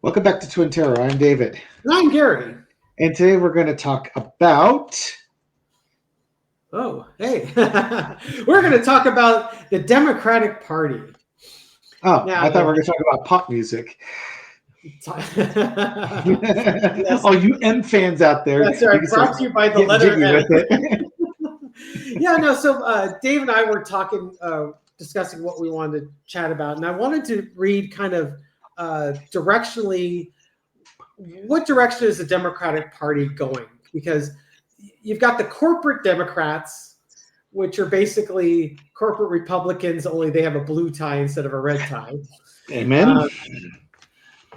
Welcome back to Twin Terror. I'm David. And I'm Gary. And today we're going to talk about. Oh, hey. We're going to talk about the Democratic Party. Oh, now, I thought we were going to talk about pop music. Yes. All you M fans out there. That's right. Brought to you by the letter M. Yeah, no, so Dave and I were talking, discussing what we wanted to chat about. And I wanted to read kind of directionally, what direction is the Democratic Party going? Because you've got the corporate Democrats, which are basically corporate Republicans, only they have a blue tie instead of a red tie. Amen.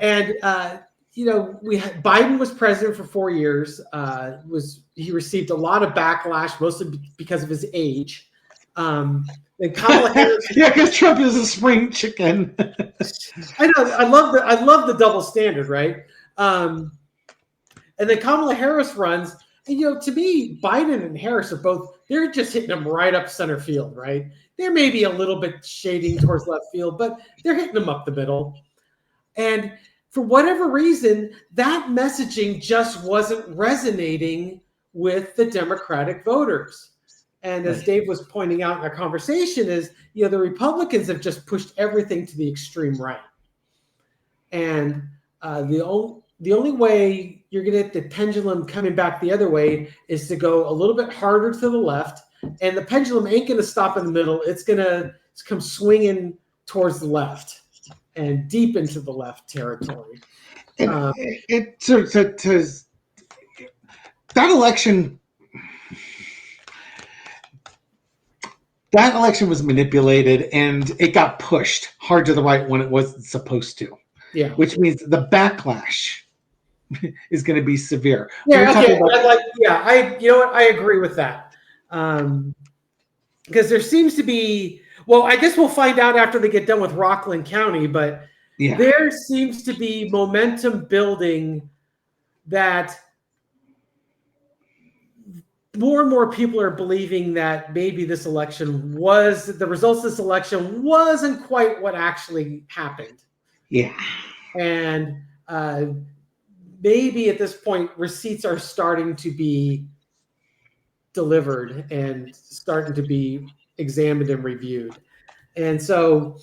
Biden was president for 4 years. He received a lot of backlash, mostly because of his age. Then Kamala Harris. Yeah, because Trump is a spring chicken. I know. I love the double standard, right? And then Kamala Harris runs. And, to me, Biden and Harris are they're just hitting them right up center field, right? There may be a little bit shading towards left field, but they're hitting them up the middle. And for whatever reason, that messaging just wasn't resonating with the Democratic voters. And as Dave was pointing out in our conversation is, the Republicans have just pushed everything to the extreme right. And the only way you're going to get the pendulum coming back the other way is to go a little bit harder to the left. And the pendulum ain't going to stop in the middle. It's going to come swinging towards the left and deep into the left territory. That election was manipulated, and it got pushed hard to the right when it wasn't supposed to. Yeah, which means the backlash is going to be severe. Yeah, okay. I agree with that. Because there seems to be. Well, I guess we'll find out after they get done with Rockland County, but there seems to be momentum building that more and more people are believing that maybe the results of this election wasn't quite what actually happened. Yeah. And maybe at this point, receipts are starting to be delivered and starting to be examined and reviewed. And so,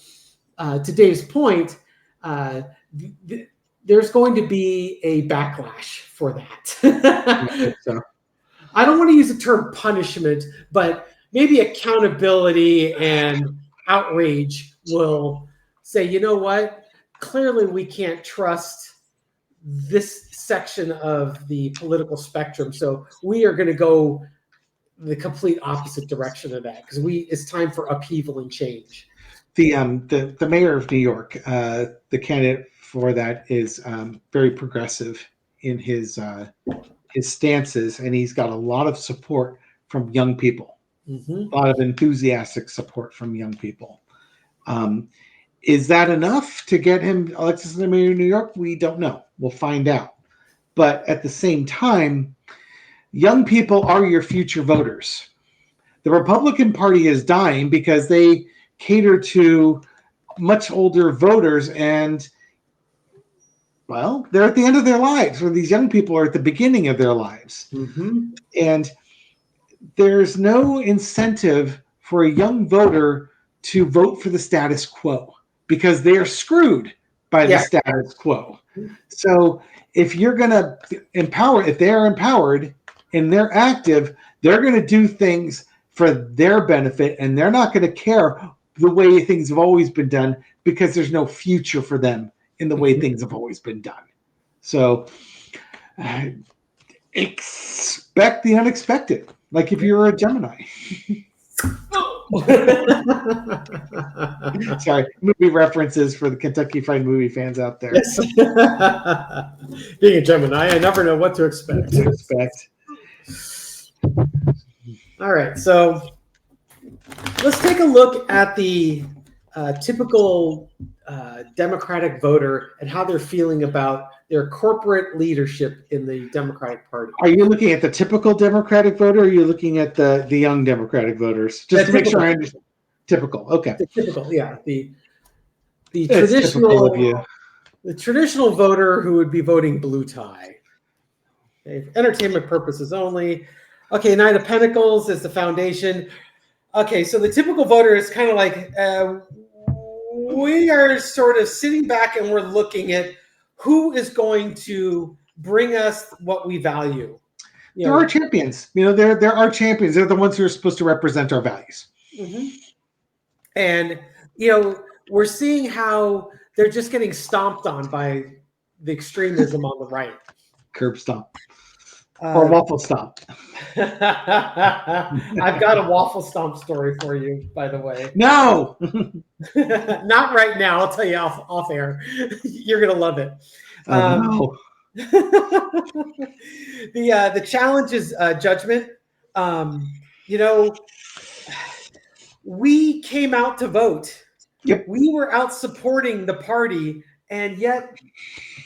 to Dave's point, there's going to be a backlash for that. I don't want to use the term punishment, but maybe accountability and outrage will say, you know what? Clearly, we can't trust this section of the political spectrum. So we are going to go the complete opposite direction of that because it's time for upheaval and change. The mayor of New York, the candidate for that is very progressive in his stances, and he's got a lot of support from young people, a lot of enthusiastic support from young people. Is that enough to get him elected as the mayor of New York? We don't know. We'll find out. But at the same time, young people are your future voters. The Republican Party is dying because they cater to much older voters, and they're at the end of their lives, where these young people are at the beginning of their lives. And there's no incentive for a young voter to vote for the status quo because they are screwed by the status quo. So if you're going to if they're empowered and they're active, they're going to do things for their benefit, and they're not going to care the way things have always been done because there's no future for them in the way things have always been done. So expect the unexpected, like if you're a Gemini. Sorry, movie references for the Kentucky Fried Movie fans out there. Yes. Being a Gemini, I never know what to expect. All right, so let's take a look at the typical Democratic voter and how they're feeling about their corporate leadership in the Democratic Party. Are you looking at the typical Democratic voter, or are you looking at the young Democratic voters? Just to make sure I understand. Typical, okay. The typical, yeah. The traditional. Of you. The traditional voter who would be voting blue tie. Okay, for entertainment purposes only. Okay, Knight of Pentacles is the foundation. Okay, so the typical voter is kind of like we are sort of sitting back and we're looking at who is going to bring us what we value. There are champions. There are champions. They're the ones who are supposed to represent our values. Mm-hmm. And we're seeing how they're just getting stomped on by the extremism on the right. Curb stomp. Or waffle stomp. I've got a waffle stomp story for you, by the way. No! Not right now. I'll tell you off air. You're going to love it. No. The challenge is judgment. We came out to vote. Yep. We were out supporting the party, and yet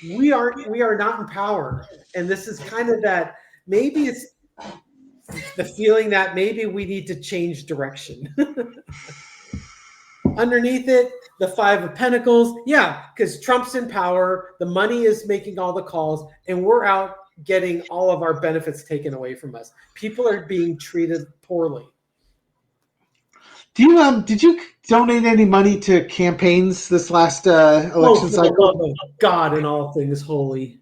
we are not in power. And this is kind of that, maybe it's the feeling that maybe we need to change direction. Underneath it, the Five of Pentacles. Yeah, because Trump's in power. The money is making all the calls, and we're out getting all of our benefits taken away from us. People are being treated poorly. Did you donate any money to campaigns this last election cycle? For the love of God and all things holy.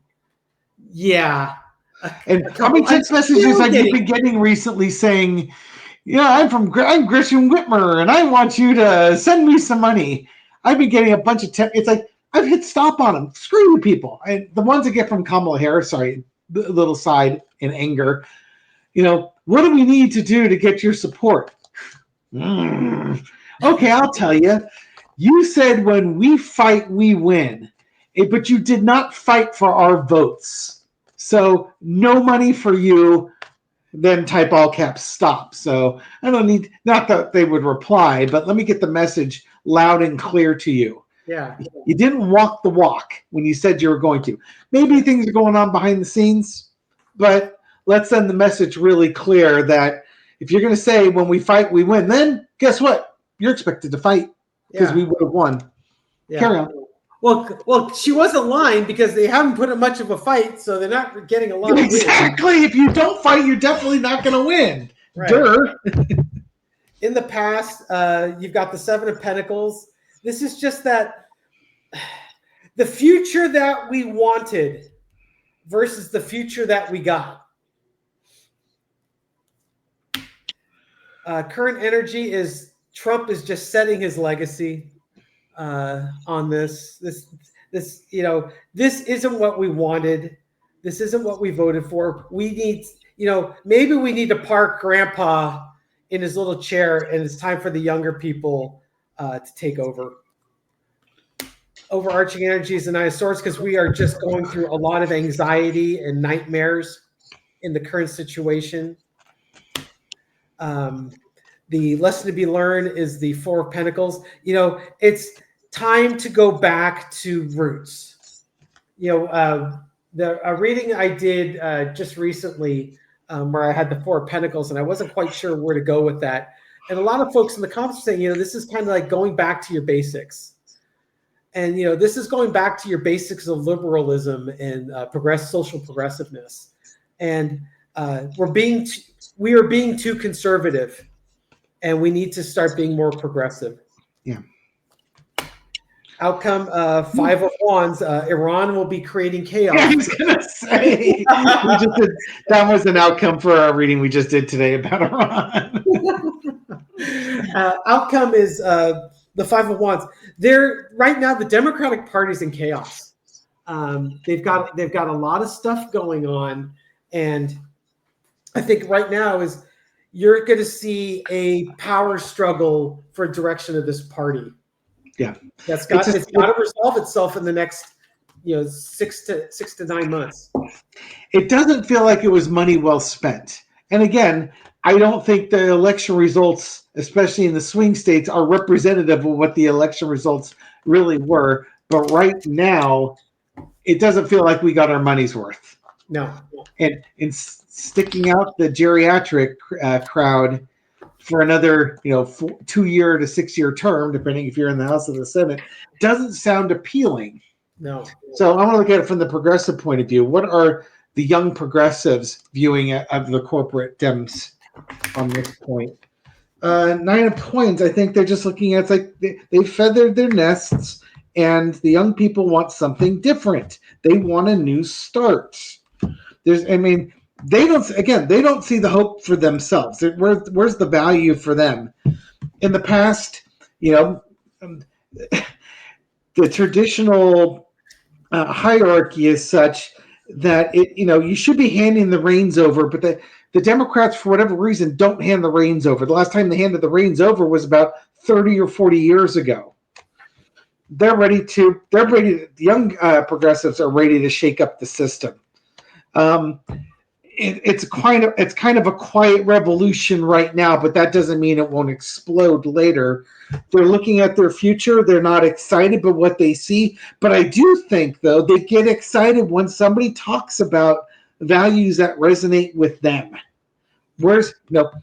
Yeah. And how many text messages have you been getting recently saying, I'm Gretchen Whitmer and I want you to send me some money? I've been getting a bunch of text. It's like, I've hit stop on them. Screw you people. And the ones I get from Kamala Harris, sorry, a little side in anger. What do we need to do to get your support? Okay, I'll tell you. You said when we fight, we win. But you did not fight for our votes. So no money for you. Then type all caps stop. So I don't need, not that they would reply, but let me get the message loud and clear to you. Yeah. You didn't walk the walk when you said you were going to. Maybe things are going on behind the scenes, but let's send the message really clear that if you're going to say when we fight, we win, then guess what? You're expected to fight because we would have won. Yeah. Carry on. Well, she wasn't lying because they haven't put up much of a fight, so they're not getting a lot. Exactly. If you don't fight, you're definitely not going to win. Right. Durr. In the past, you've got the Seven of Pentacles. This is just that the future that we wanted versus the future that we got. Current energy is Trump is just setting his legacy on this. This isn't what we wanted. This isn't what we voted for. We need, maybe we need to park Grandpa in his little chair, and it's time for the younger people to take over. Overarching energy is the Nine of Swords because we are just going through a lot of anxiety and nightmares in the current situation. The lesson to be learned is the Four of Pentacles. It's time to go back to roots. The reading I did just recently where I had the Four of Pentacles, and I wasn't quite sure where to go with that. And a lot of folks in the comments are saying, this is kind of like going back to your basics. And, this is going back to your basics of liberalism and social progressiveness. And we are being too conservative, and we need to start being more progressive. Yeah. Outcome, Five of Wands. Iran will be creating chaos. Yeah, I was going to say, that was an outcome for our reading we just did today about Iran. Outcome is the Five of Wands. Right now, the Democratic Party's in chaos. They've got a lot of stuff going on, and I think right now is you're going to see a power struggle for direction of this party. Yeah, it's got to resolve itself in the next 6 to 9 months. It doesn't feel like it was money well spent. And again, I don't think the election results, especially in the swing states, are representative of what the election results really were. But right now, it doesn't feel like we got our money's worth. No. And in sticking out the geriatric crowd for another 2-year to 6-year term, depending if you're in the House or the Senate, doesn't sound appealing. No. So I want to look at it from the progressive point of view. What are the young progressives viewing of the corporate Dems on this point? 9 of coins. I think they're just looking at it's like they feathered their nests, and the young people want something different. They want a new start. I mean, they don't see the hope for themselves. Where's the value for them? In the past, you know, the traditional hierarchy is such that you should be handing the reins over, but the Democrats, for whatever reason, don't hand the reins over. The last time they handed the reins over was about 30 or 40 years ago. The young progressives are ready to shake up the system. Um, it's kind of a quiet revolution right now, but that doesn't mean it won't explode later. They're looking at their future. They're not excited by what they see, but I do think though they get excited when somebody talks about values that resonate with them. There's not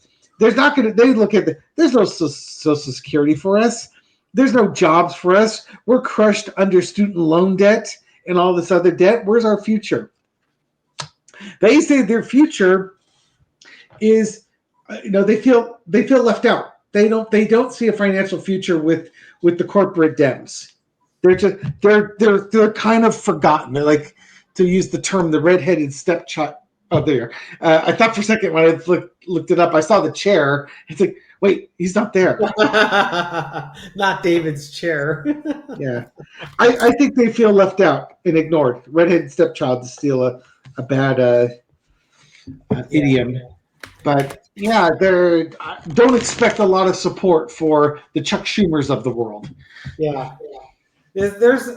going to. They look at there's no social security for us. There's no jobs for us. We're crushed under student loan debt and all this other debt. Where's our future? They say their future is, they feel left out. They don't see a financial future with the corporate Dems. They're kind of forgotten. They're like, to use the term, the redheaded stepchild. Oh, there. I thought for a second when I looked it up, I saw the chair. It's like, wait, he's not there. Not David's chair. Yeah, I think they feel left out and ignored. Redheaded stepchild, to steal a bad idiom. But yeah, don't expect a lot of support for the Chuck Schumers of the world. Yeah. There's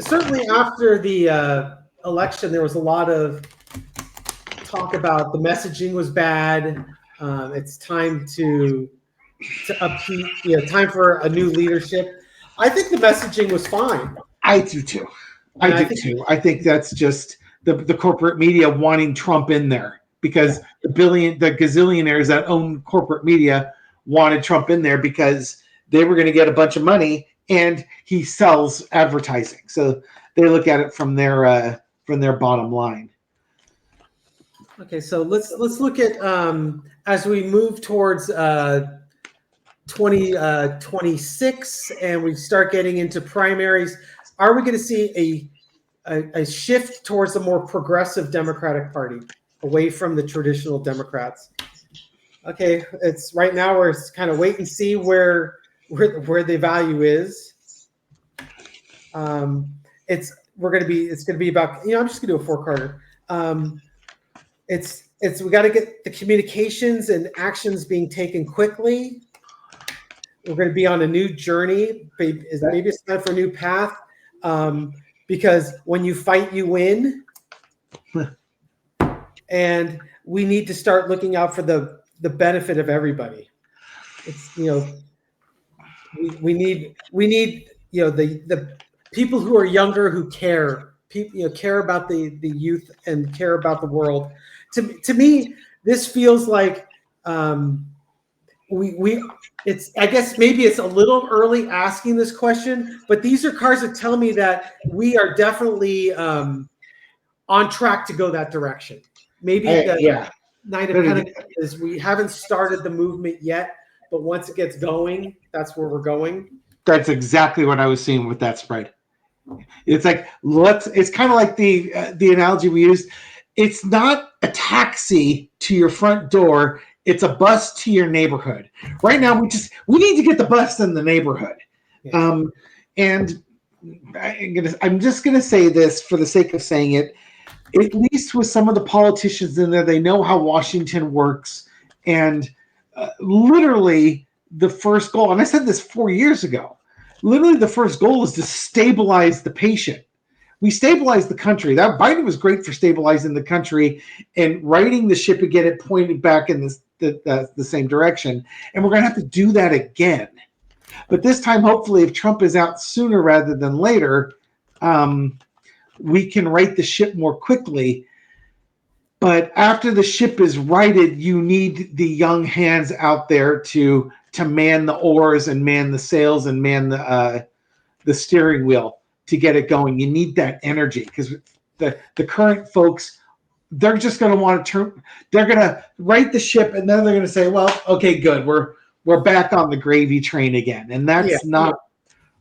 certainly after the election, there was a lot of talk about the messaging was bad. It's time to upkeep, time for a new leadership. I think the messaging was fine. I do too. I think that's just the corporate media wanting Trump in there because the gazillionaires that own corporate media wanted Trump in there because they were going to get a bunch of money and he sells advertising. So they look at it from their bottom line. Okay, so let's look at as we move towards 2026 and we start getting into primaries. Are we going to see a shift towards a more progressive Democratic Party away from the traditional Democrats? Okay, it's right now we're kind of wait and see where the value is. It's going to be about, I'm just going to do a four-carder. We got to get the communications and actions being taken quickly. We're going to be on a new journey. Maybe it's time for a new path. Because when you fight, you win. And we need to start looking out for the benefit of everybody. It's, we need the people who are younger who care. People, care about the youth and care about the world. To me, this feels like it's, I guess maybe it's a little early asking this question, but these are cards that tell me that we are definitely on track to go that direction. Maybe Knight of Pentacles is we haven't started the movement yet, but once it gets going, that's where we're going. That's exactly what I was seeing with that spread. It's like it's kind of like the analogy we used. It's not a taxi to your front door. It's a bus to your neighborhood. Right now, we need to get the bus in the neighborhood. Yeah. And I'm just gonna say this for the sake of saying it. At least with some of the politicians in there, they know how Washington works. And literally, the first goal, and I said this 4 years ago, literally the first goal is to stabilize the patient. We stabilized the country. That Biden was great for stabilizing the country and righting the ship and get it pointed back in the same direction. And we're going to have to do that again. But this time, hopefully, if Trump is out sooner rather than later, we can right the ship more quickly. But after the ship is righted, you need the young hands out there to man the oars and man the sails and man the steering wheel to get it going. You need that energy because the current folks, they're just going to want to turn. They're going to right the ship, and then they're going to say, "Well, okay, good. We're back on the gravy train again," and that's not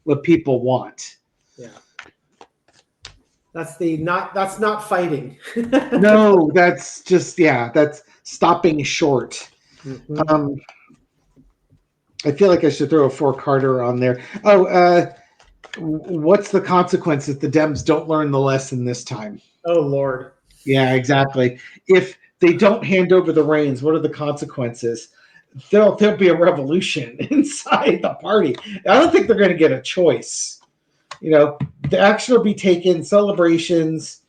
what people want. Yeah. That's not fighting. No, that's just that's stopping short. Mm-hmm. I feel like I should throw a four-carder on there. Oh, what's the consequence if the Dems don't learn the lesson this time? Oh Lord. Yeah, exactly. If they don't hand over the reins, what are the consequences? There'll be a revolution inside the party. I don't think they're going to get a choice. The action will be taken, celebrations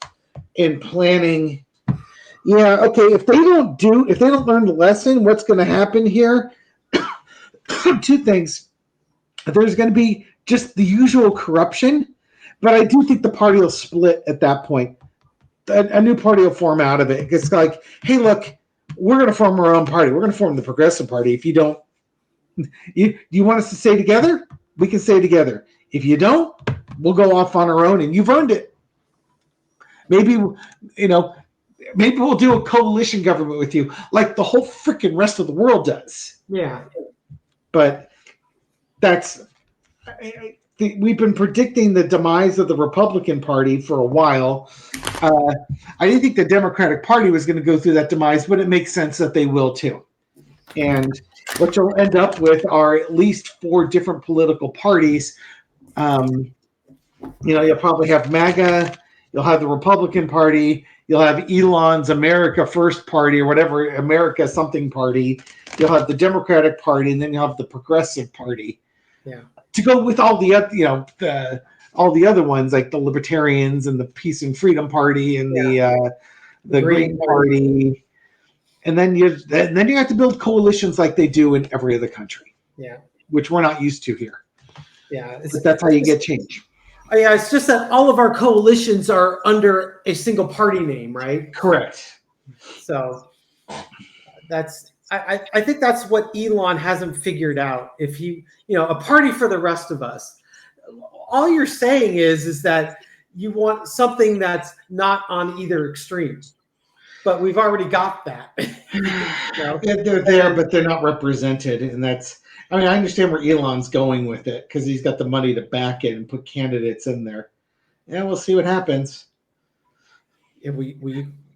and planning. Yeah, okay. If they don't learn the lesson, what's going to happen here? Two things. There's going to be just the usual corruption, but I do think the party will split at that point. A new party will form out of it. It's like, hey, look, we're going to form our own party. We're going to form the Progressive Party. If you don't, you want us to stay together? We can stay together. If you don't, we'll go off on our own, and you've earned it. Maybe we'll do a coalition government with you, like the whole freaking rest of the world does. Yeah. But we've been predicting the demise of the Republican Party for a while. I didn't think the Democratic Party was going to go through that demise, but it makes sense that they will too. And what you'll end up with are at least 4 different political parties. You'll probably have MAGA, you'll have the Republican Party, you'll have Elon's America First Party or whatever, America something party. You'll have the Democratic Party, and then you'll have the Progressive Party. Yeah. To go with all the all the other ones like the Libertarians and the Peace and Freedom Party and the Green Party. And then you have to build coalitions like they do in every other country. Yeah. Which we're not used to here. Yeah. But that's how you get change. Yeah, it's just that all of our coalitions are under a single party name, right? Correct. So I think that's what Elon hasn't figured out. If he, a party for the rest of us, all you're saying is that you want something that's not on either extreme. But we've already got that. They're there, but they're not represented. And I understand where Elon's going with it because he's got the money to back it and put candidates in there. And we'll see what happens. If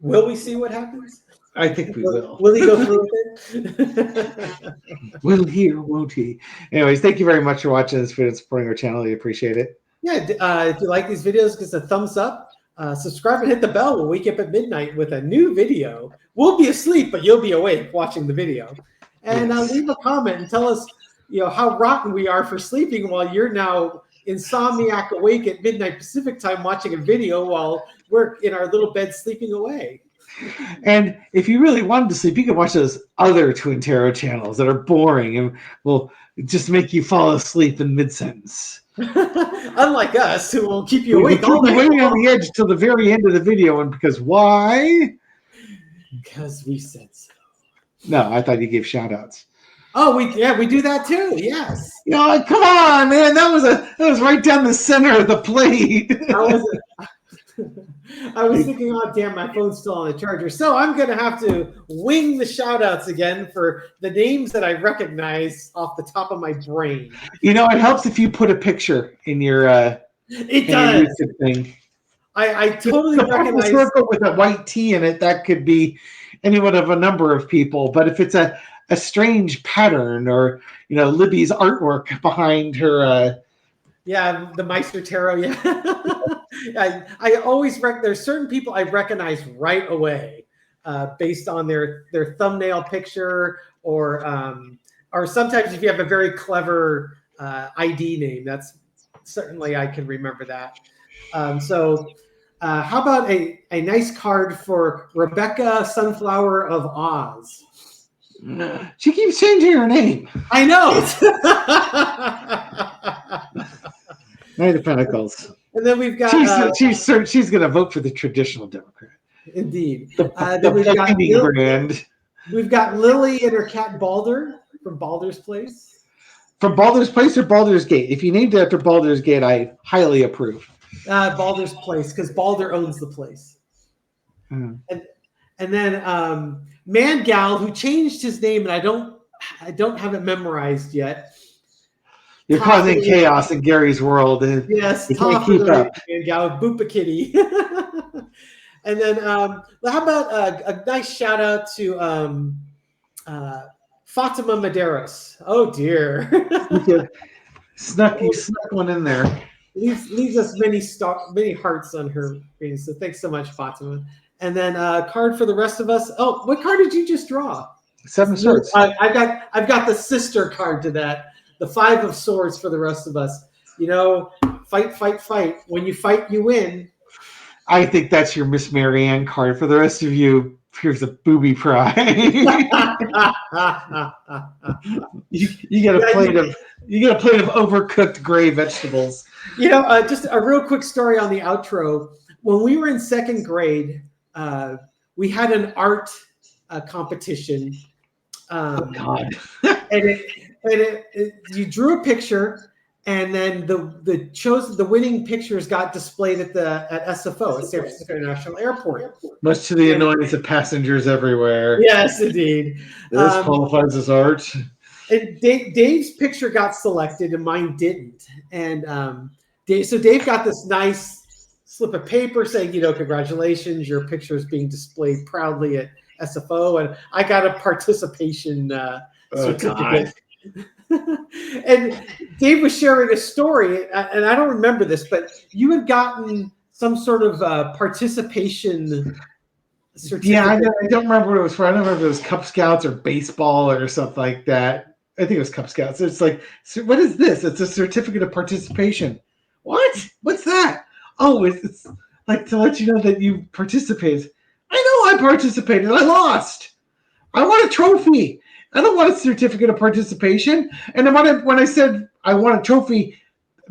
will we see what happens? I think we will. Will he go through with it? Will he or won't he? Anyways, thank you very much for watching this video and supporting our channel. We appreciate it. Yeah, if you like these videos, give us a thumbs up. Subscribe and hit the bell. We'll wake up at midnight with a new video. We'll be asleep, but you'll be awake watching the video. And leave a comment and tell us, how rotten we are for sleeping while you're now insomniac awake at midnight Pacific time watching a video while we're in our little bed sleeping away. And if you really wanted to sleep, you could watch those other Twin Tarot channels that are boring and will just make you fall asleep in mid-sentence. Unlike us, who will keep you awake all night. Waiting long. on the edge till the very end of the video, and because why? Because we said so. No, I thought you gave shout-outs. Oh, we do that too. Yes. Come on, man. That was right down the center of the plate. I was thinking, oh, damn, my phone's still on the charger. So I'm going to have to wing the shout-outs again for the names that I recognize off the top of my brain. It helps if you put a picture in your it does. YouTube thing. I totally recognize. A circle with a white T in it, that could be anyone of a number of people. But if it's a strange pattern or, Libby's artwork behind her... the Meister Tarot, I always there's certain people I recognize right away based on their thumbnail picture or sometimes if you have a very clever ID name, that's certainly I can remember that. So how about a nice card for Rebecca Sunflower of Oz? She keeps changing her name. I know. Knight of Pentacles. And then we've got she's going to vote for the traditional Democrat. Indeed. Then we've got Lily and her cat Balder from Baldur's Place. From Baldur's Place or Baldur's Gate? If you named it after Baldur's Gate, I highly approve. Baldur's place, because Baldur owns the place. Mm. And then Mangal, who changed his name, and I don't have it memorized yet. You're Top causing of the chaos in Gary's world, and yes, you can't top of keep the up. Mangal, Boopa Kitty. And then how about a nice shout out to Fatima Medeiros? Oh dear. You snuck one in there. leaves us many hearts on her face. So thanks so much, Fatima. And then card for the rest of us. Oh, what card did you just draw? 7 swords. I've got the sister card to that. The 5 of swords for the rest of us. You know, fight, fight, fight. When you fight, you win. I think that's your Miss Marianne card. For the rest of you, here's a booby pie. you get a plate of overcooked gray vegetables. You know, just a real quick story on the outro. When we were in 2nd grade, we had an art competition. Oh God! and you drew a picture, and then the winning pictures got displayed at SFO, at San Francisco International Airport. Much to the annoyance of passengers everywhere. Yes, indeed. This qualifies as art. And Dave's picture got selected, and mine didn't. And Dave got this nice slip of paper saying, congratulations, your picture is being displayed proudly at SFO, and I got a participation certificate. And Dave was sharing a story, and I don't remember this, but you had gotten some sort of participation certificate. Yeah, I don't remember what it was for. I don't remember if it was Cub Scouts or baseball or something like that. I think it was Cub Scouts. It's like, so what is this? It's a certificate of participation. What? What's that? Oh, it's like to let you know that you participated. I know I participated. I lost. I want a trophy. I don't want a certificate of participation. And then when I said I want a trophy,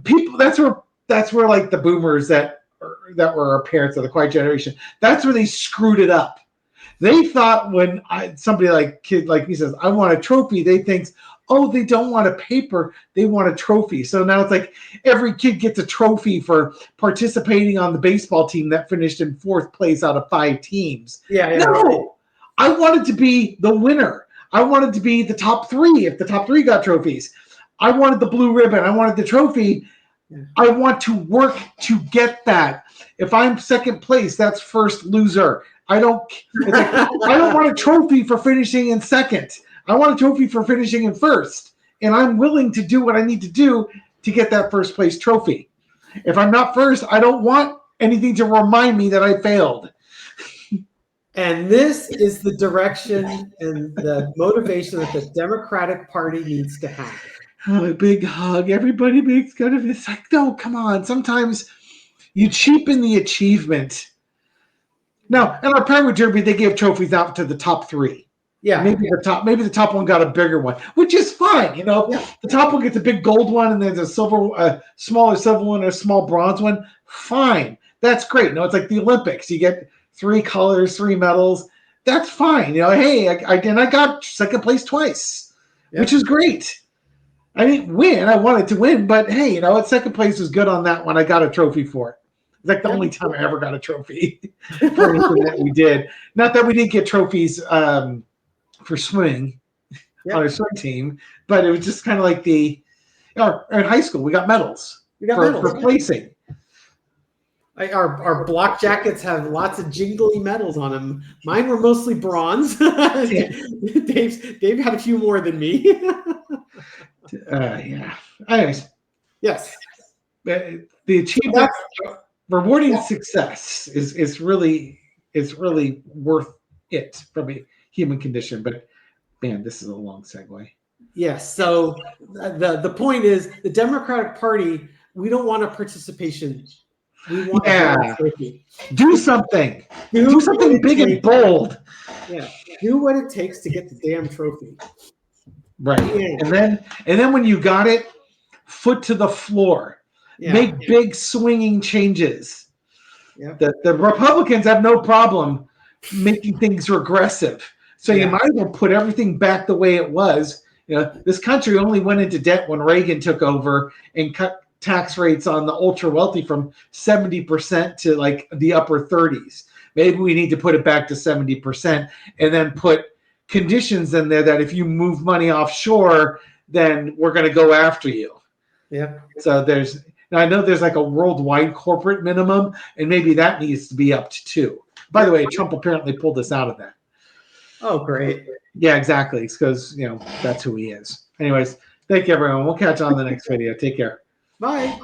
people that's where like the boomers that were our parents of the Quiet Generation, that's where they screwed it up. They thought when somebody kid like me says I want a trophy, they think, oh, they don't want a paper, they want a trophy. So now it's like every kid gets a trophy for participating on the baseball team that finished in 4th place out of 5 teams. Yeah. No, I wanted to be the winner. I wanted to be the top 3 if the top 3 got trophies. I wanted the blue ribbon. I wanted the trophy. I want to work to get that. If I'm 2nd place, that's first loser. I don't want a trophy for finishing in 2nd. I want a trophy for finishing in 1st. And I'm willing to do what I need to do to get that 1st place trophy. If I'm not 1st, I don't want anything to remind me that I failed. And this is the direction and the motivation that the Democratic Party needs to have. Oh, a big hug. Everybody makes fun of it. It's like, no, come on. Sometimes you cheapen the achievement. Now, in our Power Derby, they gave trophies out to the top 3. Yeah. Maybe the top one got a bigger one, which is fine. The top one gets a big gold one, and there's a smaller silver one, a small bronze one. Fine. That's great. It's like the Olympics. You get 3 colors, 3 medals. That's fine. Hey, I got 2nd place twice, which is great. I didn't win. I wanted to win, but hey, 2nd place was good on that one. I got a trophy for it. It's like the only time I ever got a trophy for anything that we did. Not that we didn't get trophies for swimming on our swim team, but it was just kind of like in high school, we got medals. For placing. Our block jackets have lots of jingly medals on them. Mine were mostly bronze. Dave had a few more than me. Yeah. Anyways. Yes. The achievement, rewarding success is really worth it from a human condition. But man, this is a long segue. Yes. So the point is, the Democratic Party, we don't want a participation. We want do something. Do something big and bold. Yeah. Do what it takes to get the damn trophy. Right. Yeah. And then when you got it, foot to the floor. Yeah. Make big swinging changes. Yeah. The Republicans have no problem making things regressive. So you might as well put everything back the way it was. This country only went into debt when Reagan took over and cut tax rates on the ultra wealthy from 70% to like the upper 30s. Maybe we need to put it back to 70% and then put conditions in there that if you move money offshore, then we're going to go after you. Yeah. So now I know there's like a worldwide corporate minimum, and maybe that needs to be upped too. By the way, Trump apparently pulled us out of that. Oh, great. Yeah, exactly. It's because, that's who he is. Anyways, thank you, everyone. We'll catch you on the next video. Take care. Bye.